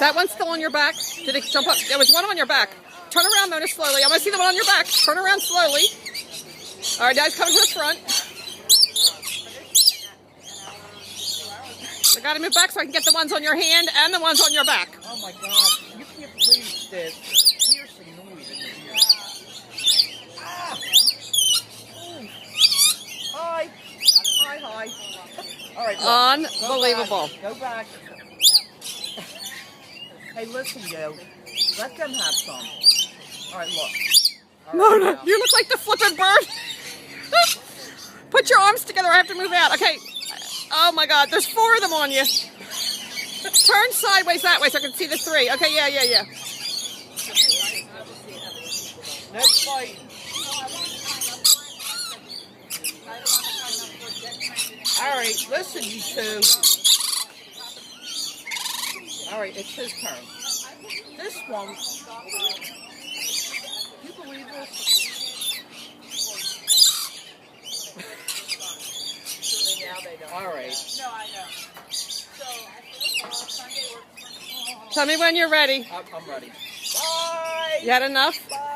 that one still on your back? Did it jump up? There was one on your back. Turn around, Mona, slowly. I want to see the one on your back. Turn around slowly. All right, guys, coming to the front. I got to move back so I can get the ones on your hand and the ones on your back. Oh my God! You can't believe this piercing noise in your ear. Ah! Ooh. Hi! Hi! All right. Look, Unbelievable. Go back. Hey, listen, yo. Let them have some. All right, look. All right, Mona, now. you look like the flipping bird. Put your arms together. I have to move out. Okay. Oh my God. There's 4 of them on you. Turn sideways that way so I can see the 3. Okay. Yeah. No fighting. All right, listen, you two. All right, it's his turn. This one, you believe this? All right. No, I know. So, Sunday works for me. Tell me when you're ready. I'm ready. Bye. You had enough? Bye.